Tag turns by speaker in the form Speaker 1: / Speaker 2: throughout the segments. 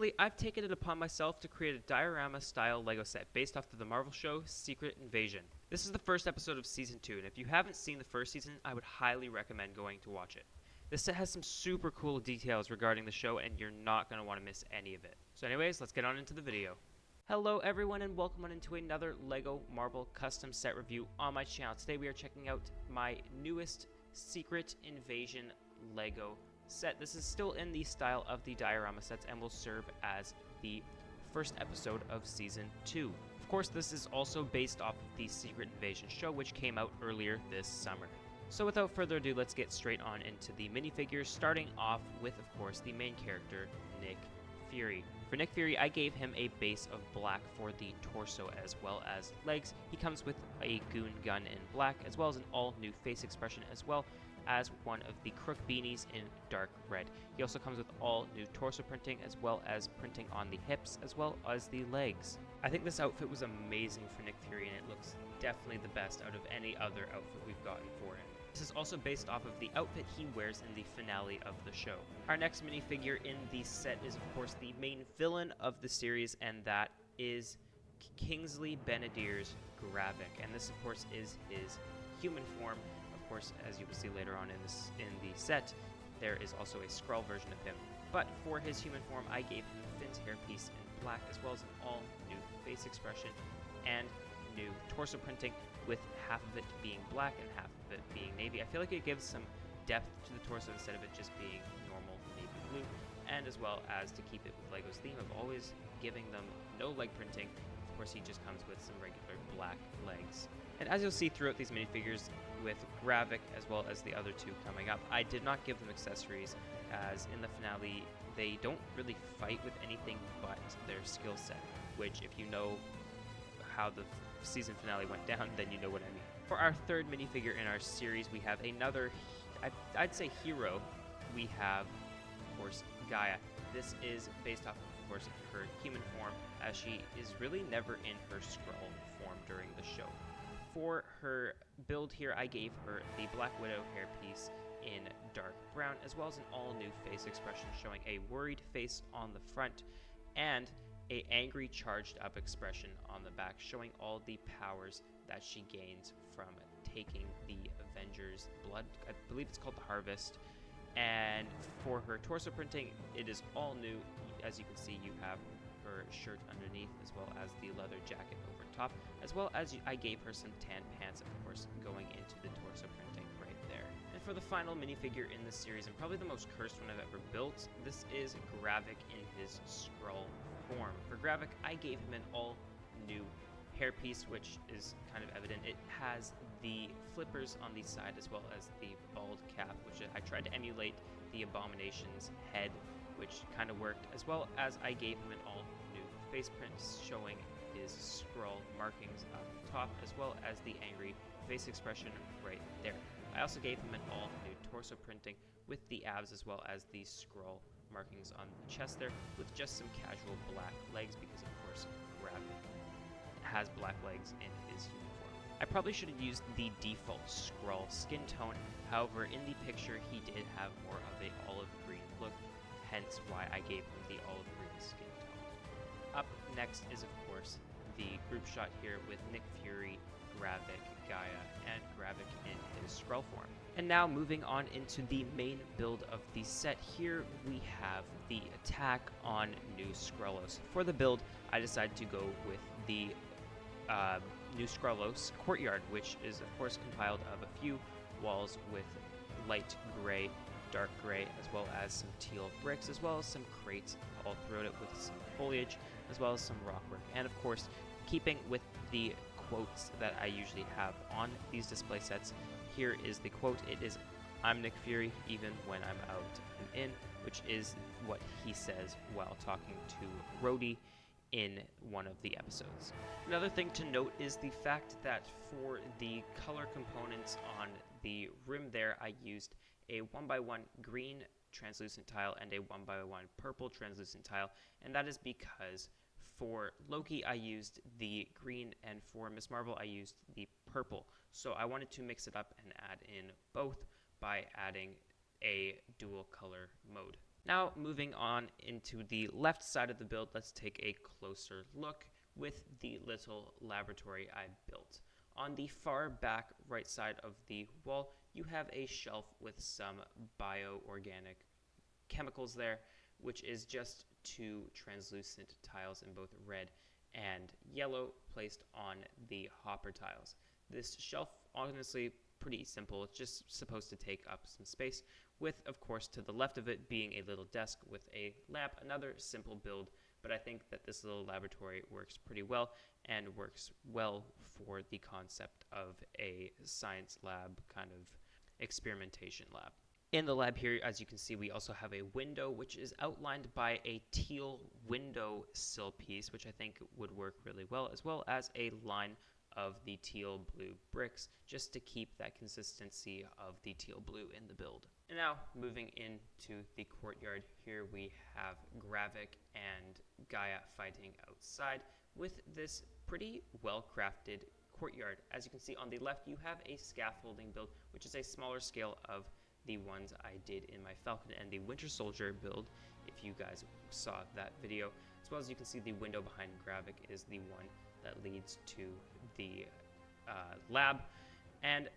Speaker 1: Recently, I've taken it upon myself to create a diorama-style LEGO set based off of the Marvel show Secret Invasion. This is the first episode of Season 2, and if you haven't seen the first season, I would highly recommend going to watch it. This set has some super cool details regarding the show, and you're not going to want to miss any of it. So anyways, let's get on into the video. Hello everyone, and welcome on into another LEGO Marvel custom set review on my channel. Today we are checking out my newest Secret Invasion LEGO set. This is still in the style of the diorama sets and will serve as the first episode of Season 2. Of course, this is also based off of the Secret Invasion show, which came out earlier this summer. So without further ado, let's get straight on into the minifigures, starting off with, of course, the main character, Nick Fury. For Nick Fury, I gave him a base of black for the torso as well as legs. He comes with a goon gun in black, as well as an all-new face expression, as well as one of the crook beanies in dark red. He also comes with all new torso printing, as well as printing on the hips, as well as the legs. I think this outfit was amazing for Nick Fury, and it looks definitely the best out of any other outfit we've gotten for him. This is also based off of the outfit he wears in the finale of the show. Our next minifigure in the set is, of course, the main villain of the series, and that is Kingsley Benadir's Gravik. And this, of course, is his human form. Of course, as you will see later on in the set, there is also a Skrull version of him. But for his human form, I gave him Finn's hairpiece in black, as well as an all-new face expression and new torso printing, with half of it being black and half of it being navy. I feel like it gives some depth to the torso instead of it just being normal navy blue, and as well as to keep it with LEGO's theme of always giving them no leg printing. Of course, he just comes with some regular black legs. And as you'll see throughout these minifigures, with Gravik as well as the other two coming up, I did not give them accessories, as in the finale they don't really fight with anything but their skill set, which if you know how the season finale went down, then you know what I mean. For our third minifigure in our series, we have another, I'd say hero. We have, of course, Gaia. This is based off of course, her human form, as she is really never in her Skrull form during the show. For her build here, I gave her the Black Widow hairpiece in dark brown, as well as an all-new face expression showing a worried face on the front and a angry, charged-up expression on the back, showing all the powers that she gains from taking the Avengers' blood. I believe it's called the Harvest. And for her torso printing, it is all new. As you can see, you have her shirt underneath, as well as the leather jacket over top, as well as I gave her some tan pants, of course, going into the torso printing right there. And for the final minifigure in this series, and probably the most cursed one I've ever built, this is Gravik in his Skrull form. For Gravik, I gave him an all-new hairpiece, which is kind of evident. It has the flippers on the side, as well as the bald cap, which I tried to emulate the Abomination's head, which kind of worked, as well as I gave him an all-new face print showing his Skrull markings up top, as well as the angry face expression right there. I also gave him an all-new torso printing with the abs, as well as the Skrull markings on the chest there, with just some casual black legs, because of course Gravik has black legs in his human form. I probably should have used the default Skrull skin tone, however in the picture he did have more of a olive green look, hence why I gave him the olive green skin tone. Up next is, of course, the group shot here with Nick Fury, Gravik, Gaia, and Gravik in his Skrull form. And now moving on into the main build of the set, here we have the attack on New Skrullos. For the build, I decided to go with the New Skrullos courtyard, which is of course compiled of a few walls with light gray, dark gray, as well as some teal bricks, as well as some crates all throughout it with some foliage, as well as some rockwork. And of course, keeping with the quotes that I usually have on these display sets, here is the quote. It is, "I'm Nick Fury even when I'm out and in," which is what he says while talking to Rhodey in one of the episodes. Another thing to note is the fact that for the color components on the rim there, I used a 1x1 green translucent tile and a 1x1 purple translucent tile, and that is because for Loki I used the green, and for Miss Marvel I used the purple. So I wanted to mix it up and add in both by adding a dual color mode. Now, moving on into the left side of the build, let's take a closer look with the little laboratory I built. On the far back right side of the wall, you have a shelf with some bioorganic chemicals there, which is just two translucent tiles in both red and yellow placed on the hopper tiles. This shelf, honestly, pretty simple. It's just supposed to take up some space, with, of course, to the left of it being a little desk with a lamp. Another simple build, but I think that this little laboratory works pretty well and works well for the concept of a science lab kind of experimentation lab. In the lab here, as you can see, we also have a window, which is outlined by a teal window sill piece, which I think would work really well as a line of the teal blue bricks, just to keep that consistency of the teal blue in the build. And now, moving into the courtyard, here we have Gravik and Gaia fighting outside with this pretty well-crafted courtyard. As you can see on the left, you have a scaffolding build, which is a smaller scale of the ones I did in my Falcon and the Winter Soldier build, if you guys saw that video. As well as you can see, the window behind Gravik is the one that leads to the lab. And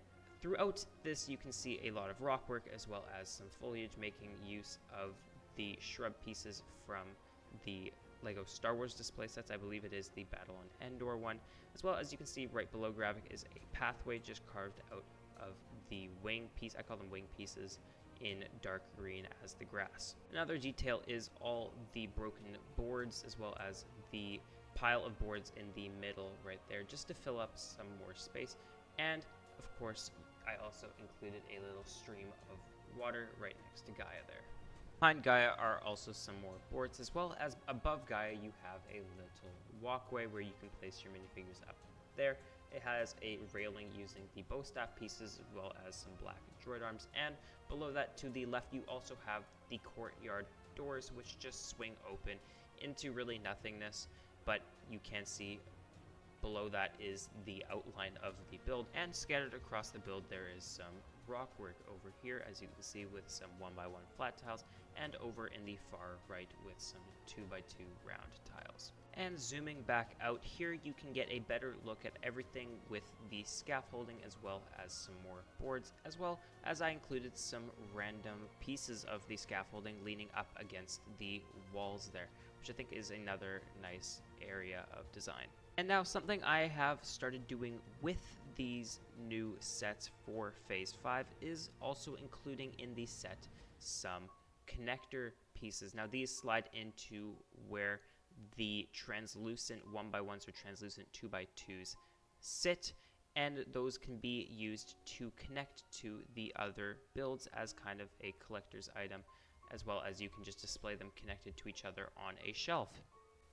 Speaker 1: throughout this, you can see a lot of rock work as well as some foliage, making use of the shrub pieces from the Lego Star Wars display sets. I believe it is the Battle on Endor one. As well as you can see right below Gravik is a pathway just carved out of the wing piece. I call them wing pieces in dark green as the grass. Another detail is all the broken boards as well as the pile of boards in the middle right there, just to fill up some more space. And of course, I also included a little stream of water right next to Gaia there. Behind Gaia are also some more boards, as well as above Gaia you have a little walkway where you can place your minifigures up there. It has a railing using the bow staff pieces as well as some black droid arms, and below that to the left you also have the courtyard doors, which just swing open into really nothingness, but you can see below that is the outline of the build, and scattered across the build there is some rock work over here, as you can see, with some 1x1 flat tiles, and over in the far right with some 2x2 round tiles. And zooming back out here, you can get a better look at everything with the scaffolding as well as some more boards, as well as I included some random pieces of the scaffolding leaning up against the walls there, which I think is another nice area of design. And now something I have started doing with these new sets for Phase 5 is also including in the set some connector pieces. Now these slide into where the translucent 1x1s or translucent 2x2s sit, and those can be used to connect to the other builds as kind of a collector's item, as well as you can just display them connected to each other on a shelf.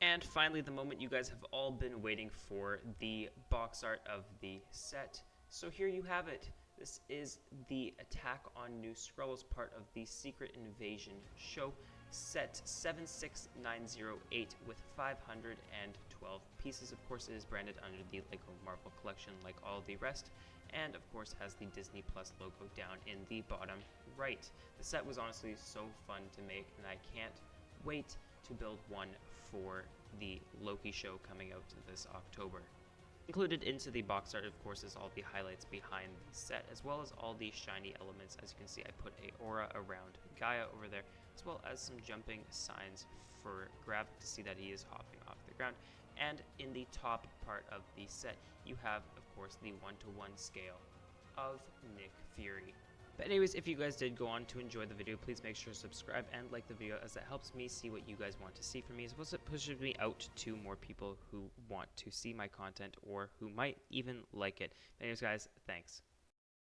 Speaker 1: And finally, the moment you guys have all been waiting for, the box art of the set. So here you have it. This is the Attack on New Skrulls part of the Secret Invasion show, set 76908 with 512 pieces. Of course, it is branded under the Lego Marvel Collection like all the rest, and of course has the Disney Plus logo down in the bottom right. The set was honestly so fun to make, and I can't wait to build one for the Loki show coming out this October. Included into the box art, of course, is all the highlights behind the set, as well as all the shiny elements. As you can see, I put a aura around Gaia over there, as well as some jumping signs for Gravik to see that he is hopping off the ground. And in the top part of the set, you have, of course, the 1-to-1 scale of Nick Fury. But anyways, if you guys did go on to enjoy the video, please make sure to subscribe and like the video, as that helps me see what you guys want to see from me, as well as it pushes me out to more people who want to see my content or who might even like it. But anyways, guys, thanks.